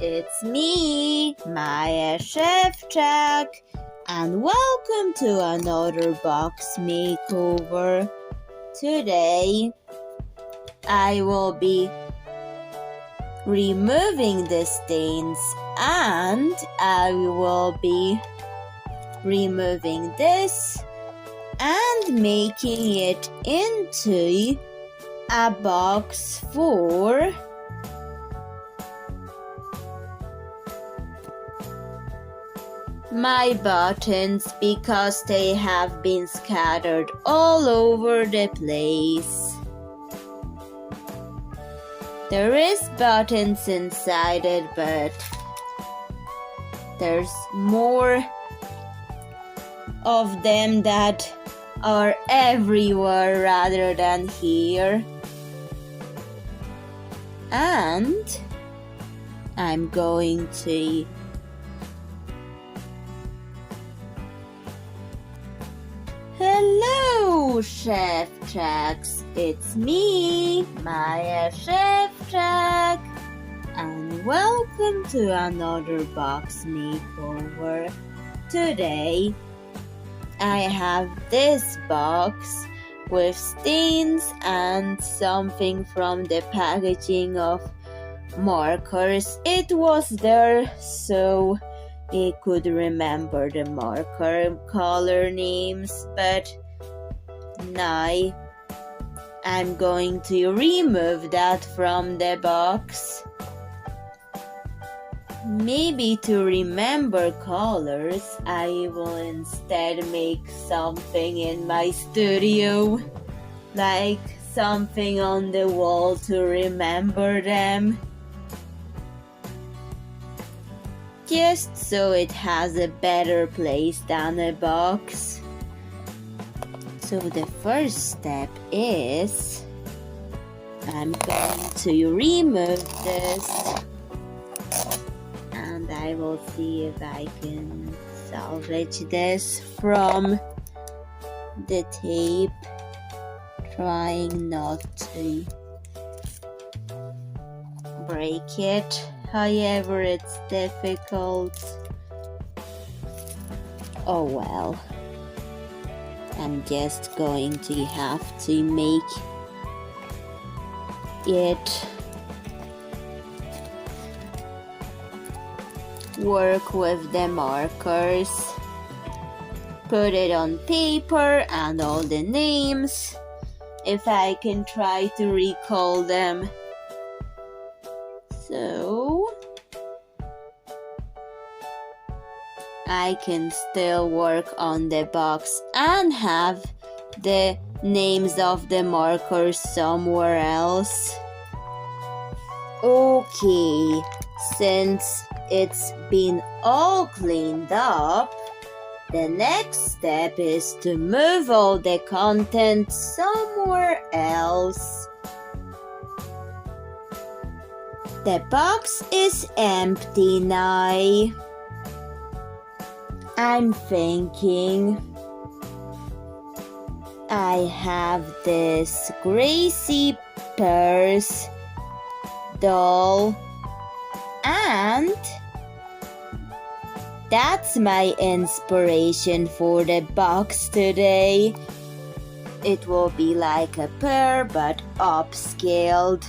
it's me, Maja Szewczak, and welcome to another Box Makeover. Today, I will be removing the stains and I will be removing this and making it into a box for my buttons because they have been scattered all over the place. There is buttons inside it, but there's more of them that are everywhere rather than here. And I'm going to Hello, Szewczaks! It's me, Maja Szewczak, and welcome to another Box Makeover. Today, I have this box with stains and something from the packaging of markers. It was there so I could remember the marker color names, but now I'm going to remove that from the box. Maybe to remember colors, I will instead make something in my studio, like something on the wall to remember them. Just so it has a better place than a box. So the first step is I'm going to remove this and I will see if I can salvage this from the tape, trying not to break it. However, it's difficult. Oh well. I'm just going to have to make it work with the markers. Put it on paper and all the names, if I can try to recall them. So I can still work on the box and have the names of the markers somewhere else. Okay, since it's been all cleaned up, the next step is to move all the content somewhere else. The box is empty now. I'm thinking I have this Gracie Pears doll and that's my inspiration for the box today. It will be like a pear but upscaled.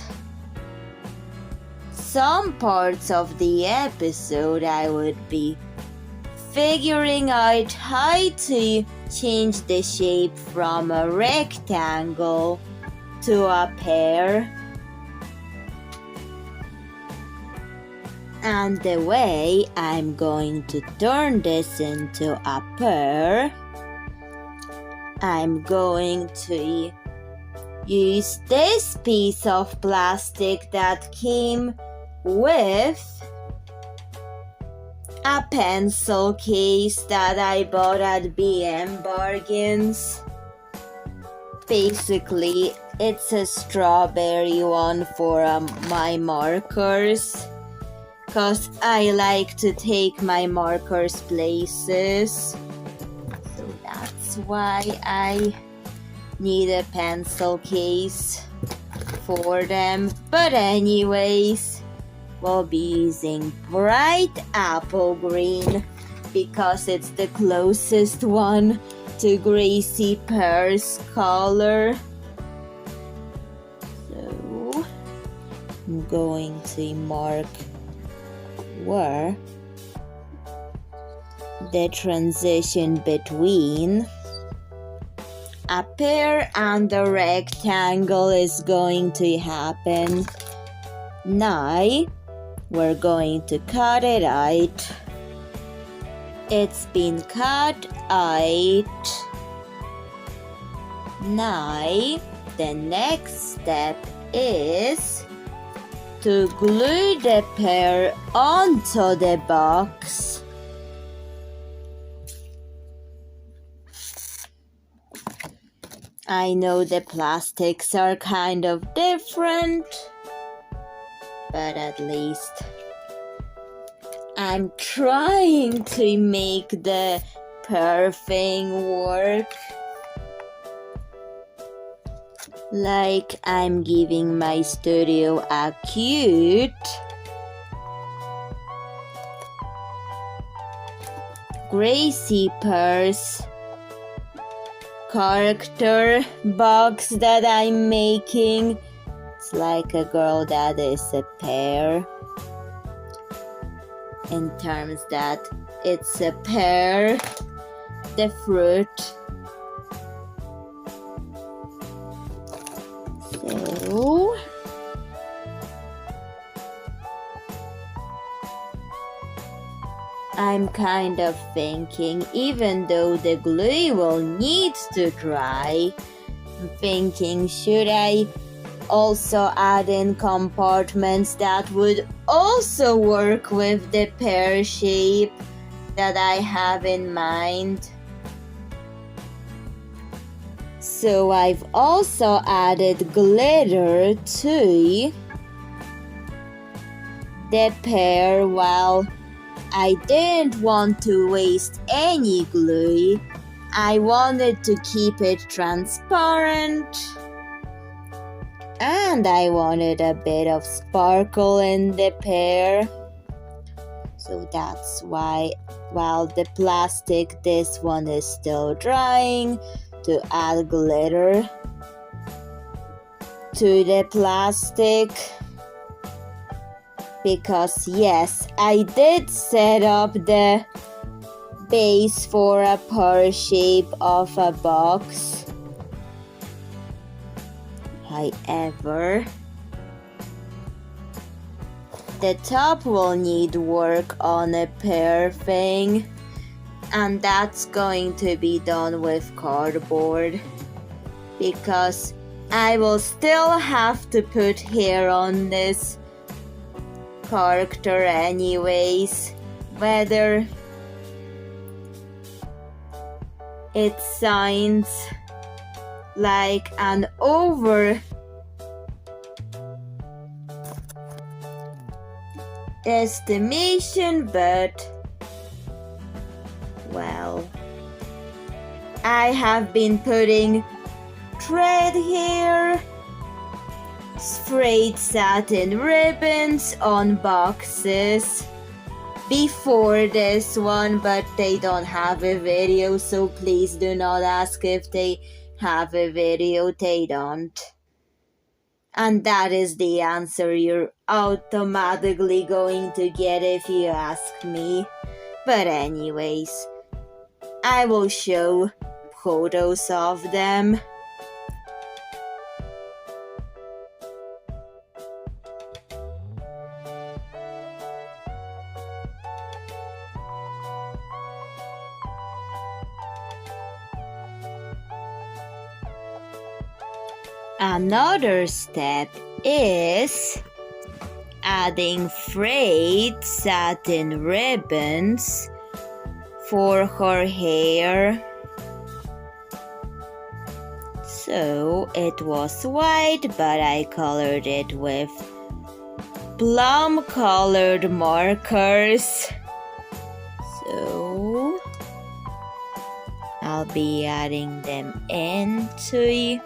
Some parts of the episode I would be figuring out how to change the shape from a rectangle to a pear. And the way I'm going to turn this into a pear, I'm going to use this piece of plastic that came with a pencil case that I bought at BM Bargains. Basically, it's a strawberry one for my markers, cause I like to take my markers places. So that's why I need a pencil case for them. But anyways, we'll be using bright apple green because it's the closest one to Gracie Pears color. So I'm going to mark where the transition between a pear and a rectangle is going to happen. Now we're going to cut it out. It's been cut out. Now the next step is to glue the pear onto the box. I know the plastics are kind of different, but at least I'm trying to make the pear thing work. Like I'm giving my studio a cute Gracie Pears character box that I'm making. It's like a girl that is a pear, in terms that it's a pear, the fruit. So I'm kind of thinking, even though the glue will need to dry, I'm thinking, should I also add in compartments that would also work with the pear shape that I have in mind? So I've also added glitter to the pear. Well, I didn't want to waste any glue. I wanted to keep it transparent. And I wanted a bit of sparkle in the pear. So that's why, while the plastic, this one is still drying, to add glitter to the plastic. Because yes, I did set up the base for a pear shape of a box. However, the top will need work on a pear thing, and that's going to be done with cardboard, because I will still have to put hair on this character anyways, whether it sounds like an overestimation, but well, I have been putting thread here, frayed satin ribbons on boxes before this one, but they don't have a video, so please do not ask if they have a video. They don't. And that is the answer you're automatically going to get if you ask me. But anyways, I will show photos of them. Another step is adding frayed satin ribbons for her hair. So it was white, but I colored it with plum colored markers. So I'll be adding them into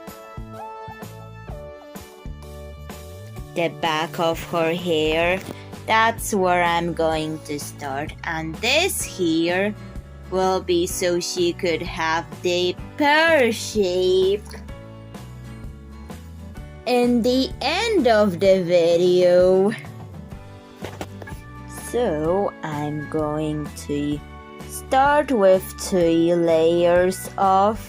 the back of her hair, That's where I'm going to start, and this here will be so she could have the pear shape in the end of the video. So I'm going to start with 3 layers of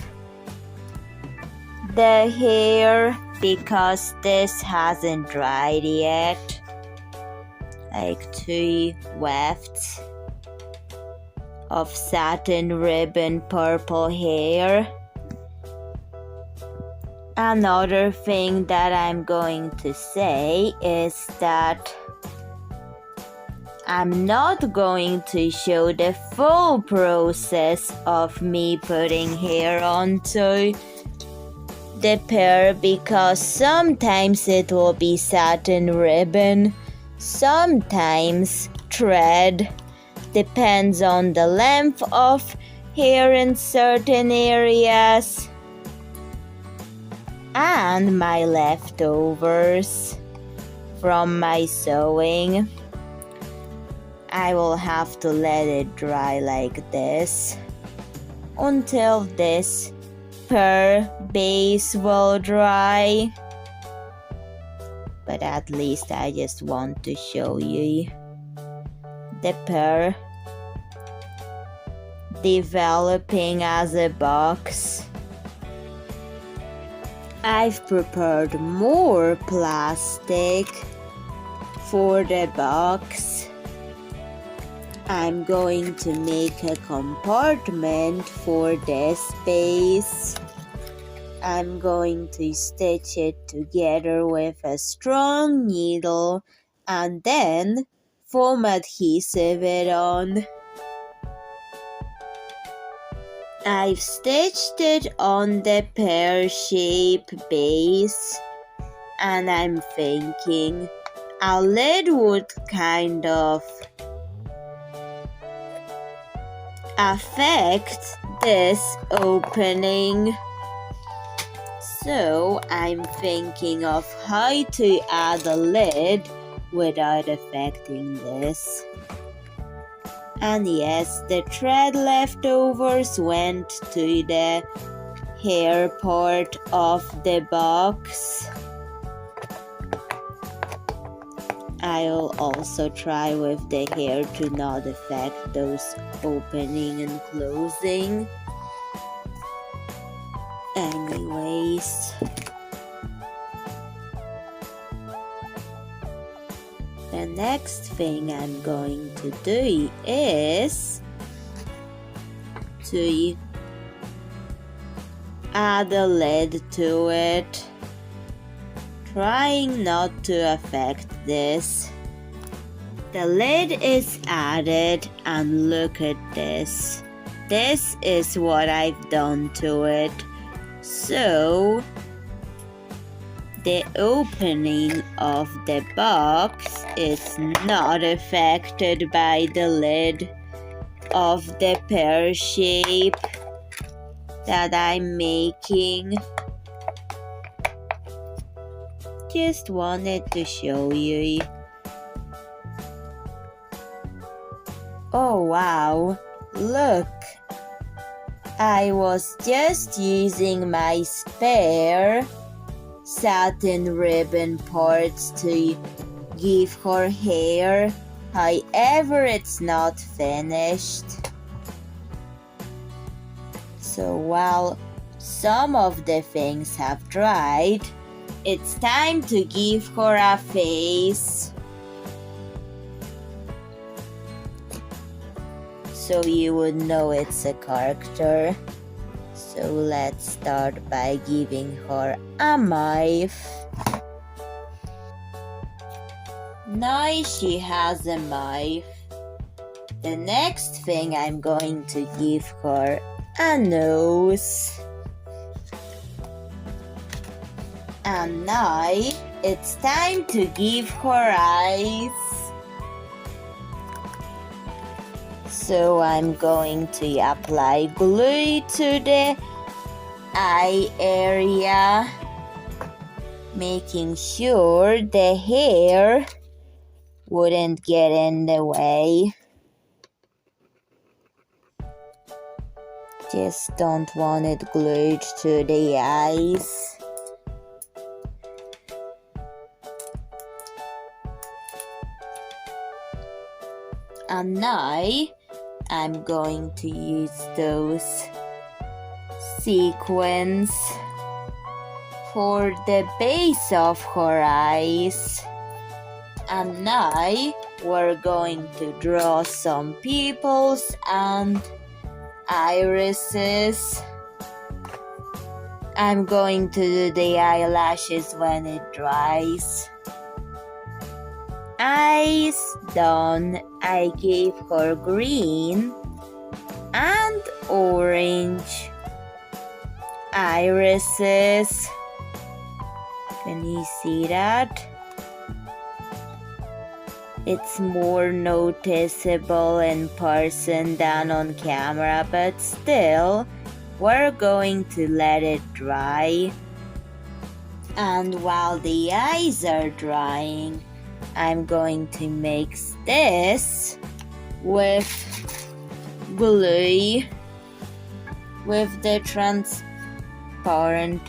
the hair because this hasn't dried yet. Like 3 wefts of satin ribbon purple hair. Another thing that I'm going to say is that I'm not going to show the full process of me putting hair onto the pear because sometimes it will be satin ribbon, sometimes thread, depends on the length of hair in certain areas, and my leftovers from my sewing. I will have to let it dry like this until this pear base will dry. But at least I just want to show you the pear developing as a box. I've prepared more plastic for the box. I'm going to make a compartment for this base. I'm going to stitch it together with a strong needle and then foam adhesive it on. I've stitched it on the pear-shaped base, and I'm thinking a lid would kind of affect this opening. So I'm thinking of how to add a lid without affecting this. And yes, the thread leftovers went to the hair part of the box. I'll also try with the hair to not affect those opening and closing. Anyways, the next thing I'm going to do is to add a lid to it, trying not to affect this. The lid is added, and look at this. This is what I've done to it. So the opening of the box is not affected by the lid of the pear shape that I'm making. Just wanted to show you. Oh wow, look! I was just using my spare satin ribbon parts to give her hair. However, it's not finished. So while some of the things have dried, it's time to give her a face. So you would know it's a character. So let's start by giving her a mouth. Now she has a mouth. The next thing I'm going to give her a nose. And now it's time to give her eyes. So I'm going to apply glue to the eye area, making sure the hair wouldn't get in the way. Just don't want it glued to the eyes. And now I'm going to use those sequins for the base of her eyes. And now we're going to draw some pupils and irises. I'm going to do the eyelashes when it dries. Eyes done. I gave her green and orange irises. Can you see that? It's more noticeable in person than on camera, but still, we're going to let it dry. And while the eyes are drying, I'm going to mix this with glue, with the transparent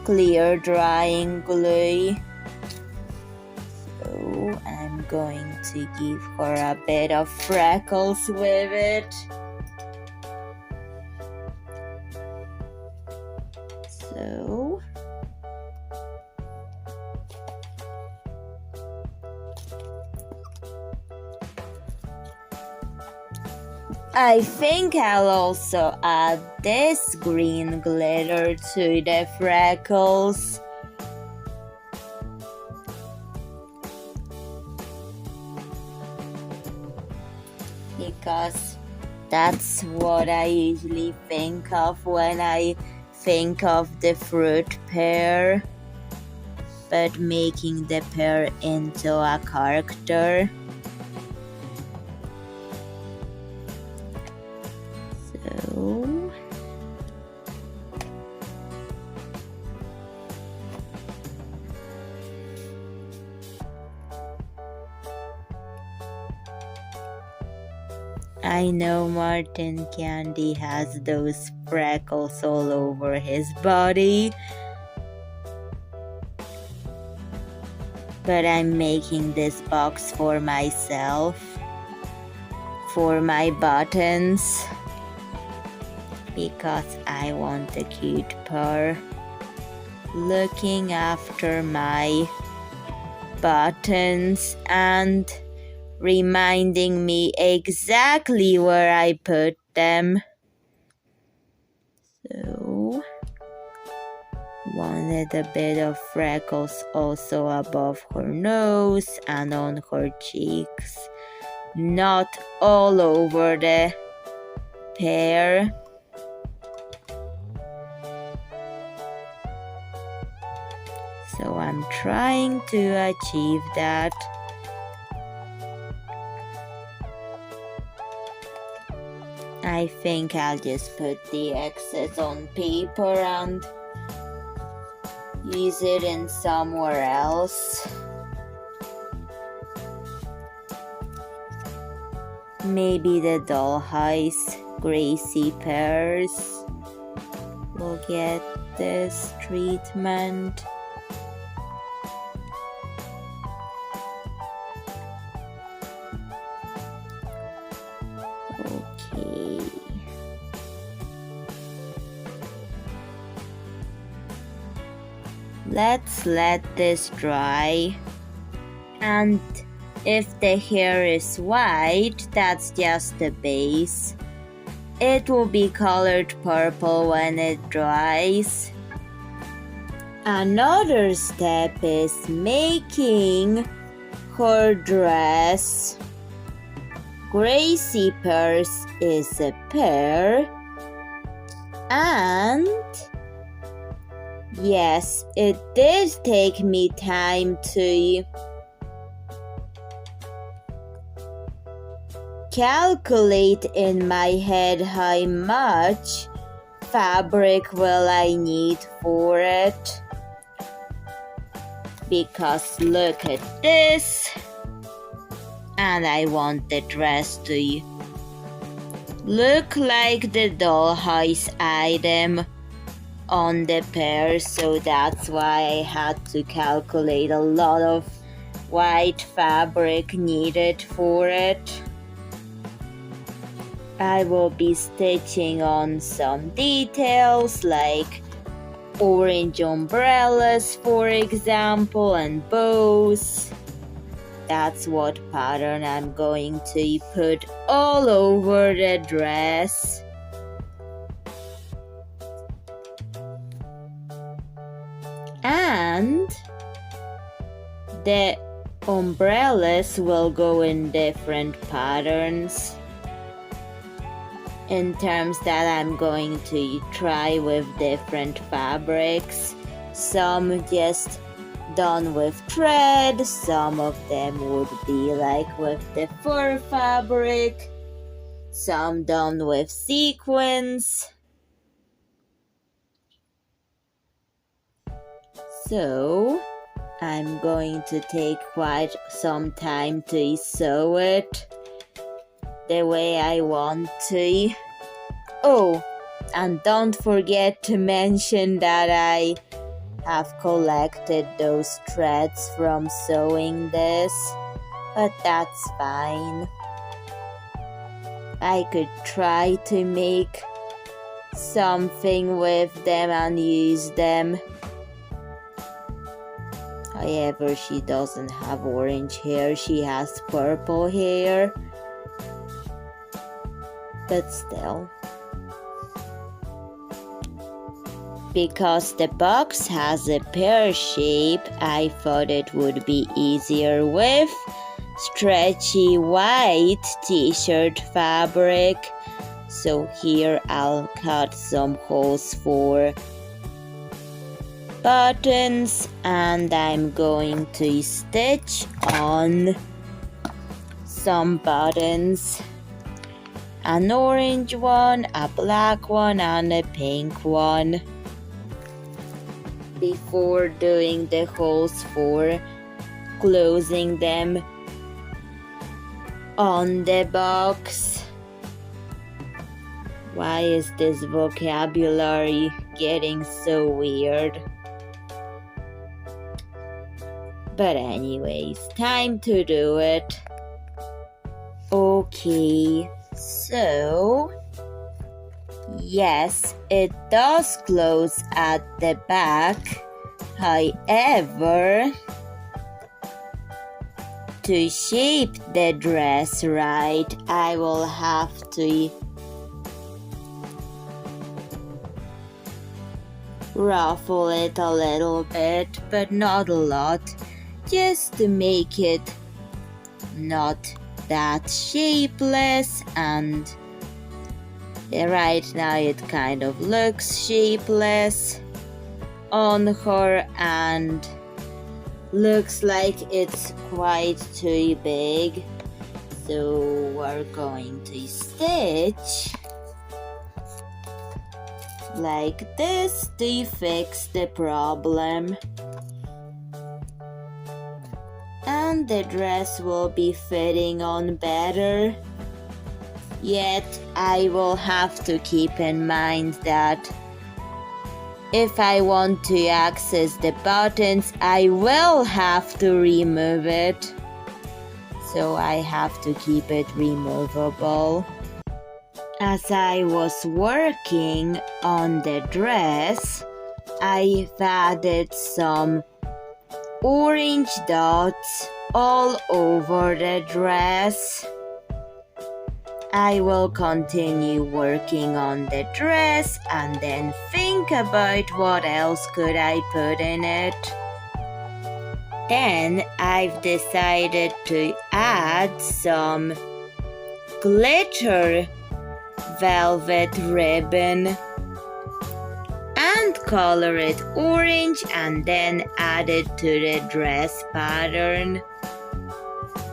clear drying glue. So I'm going to give her a bit of freckles with it. So I think I'll also add this green glitter to the freckles. Because that's what I usually think of when I think of the fruit pear, but making the pear into a character. So I know Martin Candy has those freckles all over his body, but I'm making this box for myself, for my buttons, because I want a cute pear looking after my buttons and reminding me exactly where I put them. So, wanted a bit of freckles also above her nose and on her cheeks, not all over the pear. So I'm trying to achieve that. I think I'll just put the excess on paper and use it in somewhere else. Maybe the dollhouse Gracie Pears will get this treatment. Okay. Let's let this dry. And if the hair is white, that's just the base. It will be colored purple when it dries. Another step is making her dress. Gracie Pears is a pear, and yes, it did take me time to calculate in my head how much fabric will I need for it, because look at this. And I want the dress to look like the dollhouse item on the pair, so that's why I had to calculate a lot of white fabric needed for it. I will be stitching on some details like orange umbrellas, for example, and bows. That's what pattern I'm going to put all over the dress. And the umbrellas will go in different patterns. In terms that I'm going to try with different fabrics. Some just done with thread, some of them would be like with the fur fabric, some done with sequins. So I'm going to take quite some time to sew it the way I want to. Oh, and don't forget to mention that I have collected those threads from sewing this, but that's fine. I could try to make something with them and use them. However, she doesn't have orange hair, she has purple hair. But still. Because the box has a pear shape, I thought it would be easier with stretchy white t-shirt fabric. So here I'll cut some holes for buttons and I'm going to stitch on some buttons. An orange one, a black one, and a pink one. Before doing the holes for closing them on the box. Why is this vocabulary getting so weird? But anyways, time to do it. Okay, so yes, it does close at the back. However, to shape the dress right, I will have to ruffle it a little bit, but not a lot, just to make it not that shapeless. And right now it kind of looks shapeless on her and looks like it's quite too big. So we're going to stitch like this to fix the problem. And the dress will be fitting on better. Yet I will have to keep in mind that if I want to access the buttons, I will have to remove it. So I have to keep it removable. As I was working on the dress, I've added some orange dots all over the dress. I will continue working on the dress and then think about what else could I put in it. Then I've decided to add some glitter velvet ribbon and color it orange and then add it to the dress pattern.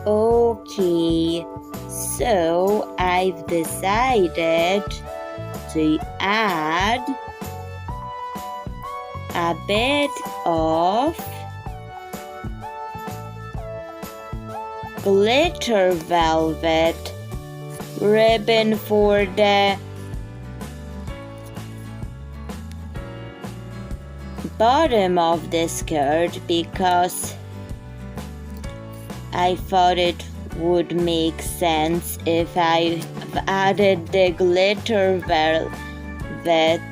Okay, so I've decided to add a bit of glitter velvet ribbon for the bottom of the skirt because I thought it would make sense if I added the glitter velvet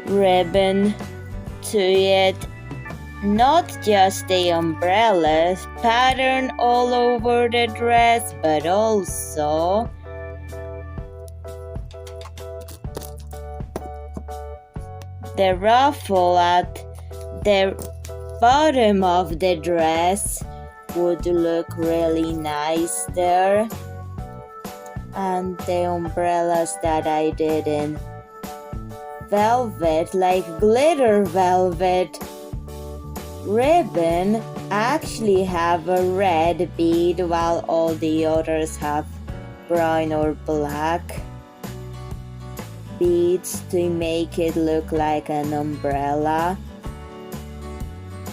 ribbon to it, not just the umbrella pattern all over the dress, but also the ruffle at the bottom of the dress would look really nice there, and the umbrellas that I did in velvet, like glitter velvet ribbon, actually have a red bead while all the others have brown or black beads to make it look like an umbrella.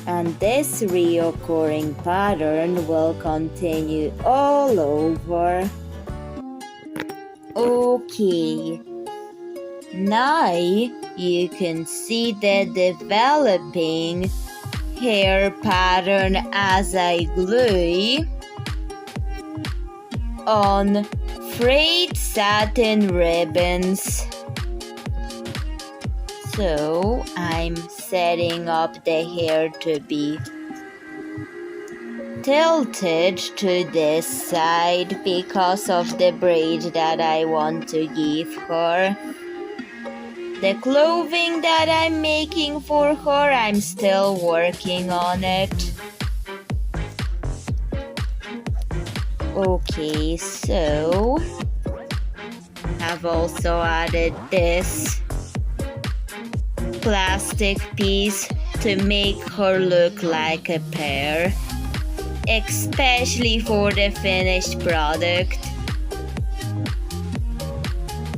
And this reoccurring pattern will continue all over. Okay, now you can see the developing hair pattern as I glue on frayed satin ribbons. So I'm setting up the hair to be tilted to this side because of the braid that I want to give her. The clothing that I'm making for her, I'm still working on it. Okay, so I've also added this plastic piece to make her look like a pear, especially for the finished product.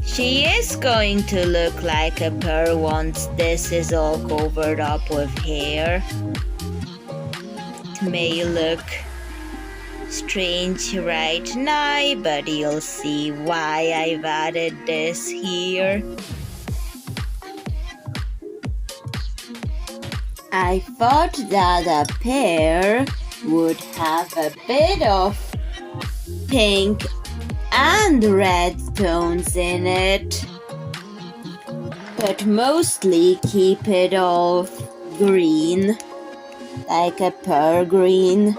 She is going to look like a pear once this is all covered up with hair. It may look strange right now, but you'll see why I've added this here. I thought that a pear would have a bit of pink and red tones in it, but mostly keep it all green, like a pear green.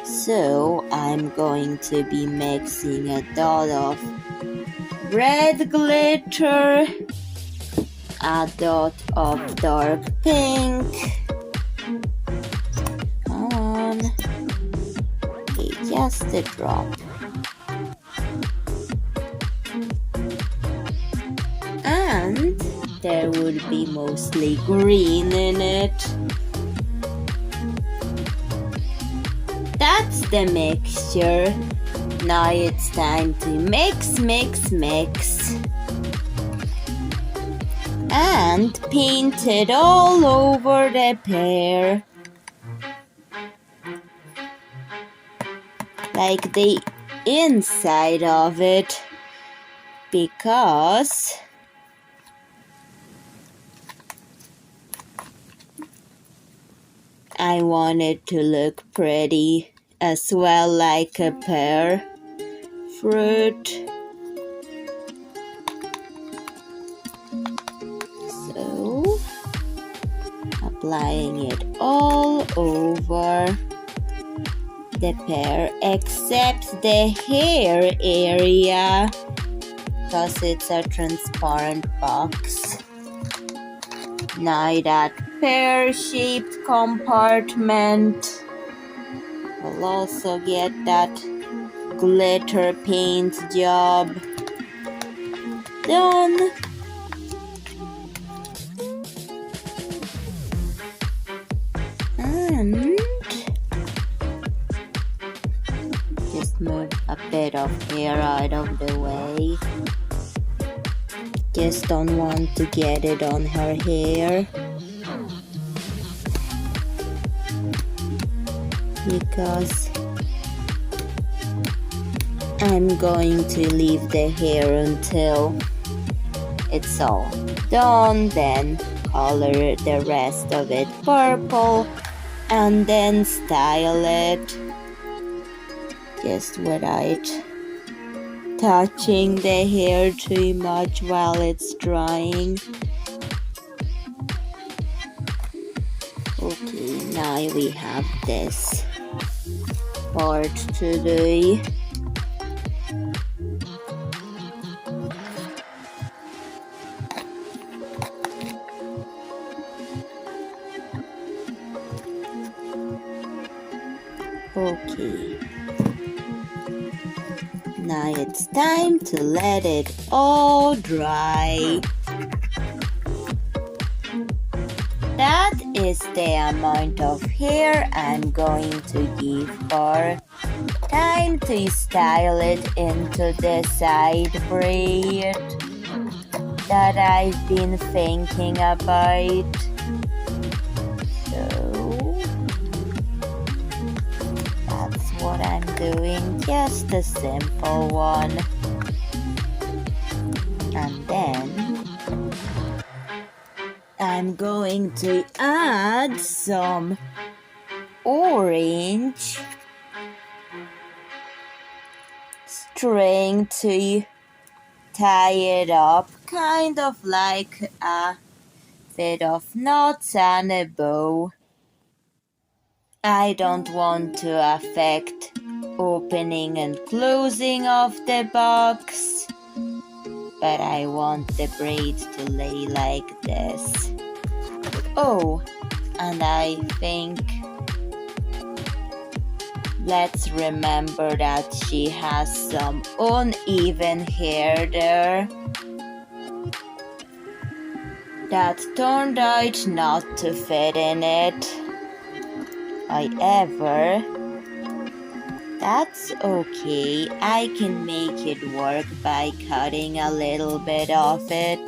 So I'm going to be mixing a dot of red glitter, a dot of dark pink. Come on. Okay, just a drop. And there would be mostly green in it. That's the mixture. Now it's time to mix, and paint it all over the pear, like the inside of it, because I want it to look pretty as well, like a pear fruit. So, applying it all over the pear except the hair area, because it's a transparent box. Now that pear-shaped compartment will also get that glitter paint job done. And just move a bit of hair out of the way. Just don't want to get it on her hair. because I'm going to leave the hair until it's all done, then color the rest of it purple and then style it just without touching the hair too much while it's drying. Okay, now we have this part to do. Okay, now it's time to let it all dry. That is the amount of hair I'm going to give her. Time to style it into the side braid that I've been thinking about. What I'm doing, just a simple one, and then I'm going to add some orange string to tie it up, kind of like a bit of knots and a bow. I don't want to affect opening and closing of the box, but I want the braid to lay like this. Oh, and I think let's remember that she has some uneven hair there that turned out not to fit in it. However, that's okay. I can make it work by cutting a little bit of it.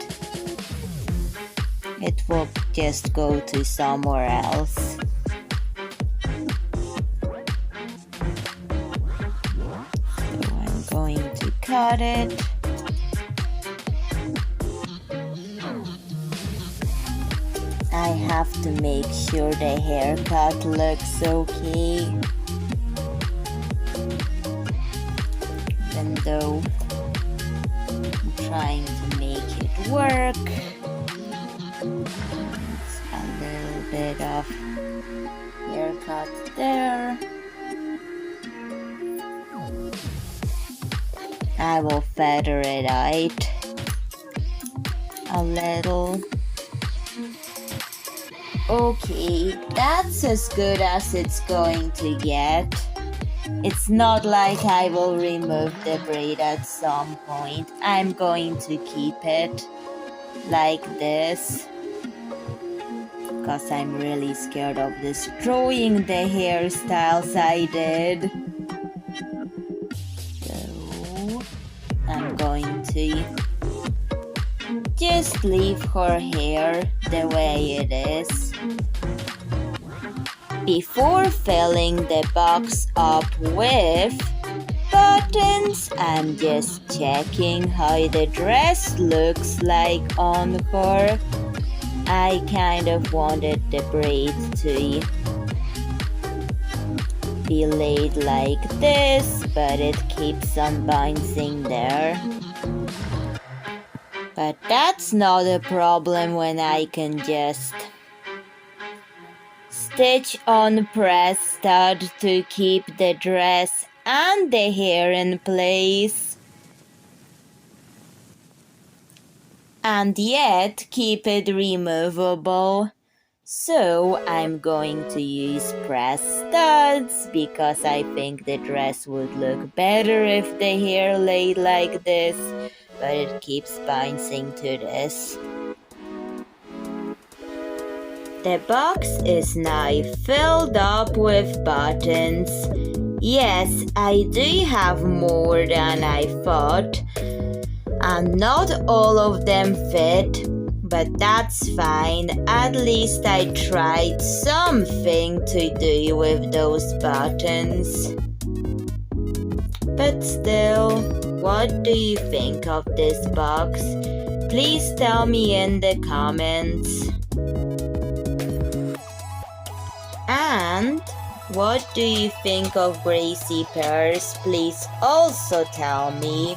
It will just go to somewhere else. So I'm going to cut it. I have to make sure the haircut looks okay. Even though I'm trying to make it work. It's a little bit of haircut there. I will feather it out a little. Okay, that's as good as it's going to get. It's not like I will remove the braid at some point. I'm going to keep it like this because I'm really scared of destroying the hairstyles I did. So I'm going to just leave her hair the way it is. Before filling the box up with buttons, I'm just checking how the dress looks like on her. I kind of wanted the braid to be laid like this, but it keeps on bouncing there. But that's not a problem when I can just stitch on press stud to keep the dress and the hair in place, and yet keep it removable. So I'm going to use press studs because I think the dress would look better if the hair laid like this, but it keeps bouncing to this. The box is now filled up with buttons. Yes, I do have more than I thought, and not all of them fit, but that's fine. At least I tried something to do with those buttons. But still, what do you think of this box? Please tell me in the comments. And what do you think of Gracie Pears? Please also tell me.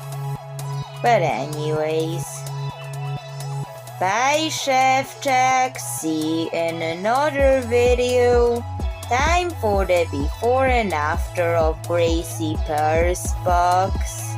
But anyways, bye Szewczak, see you in another video. Time for the before and after of Gracie Pears box.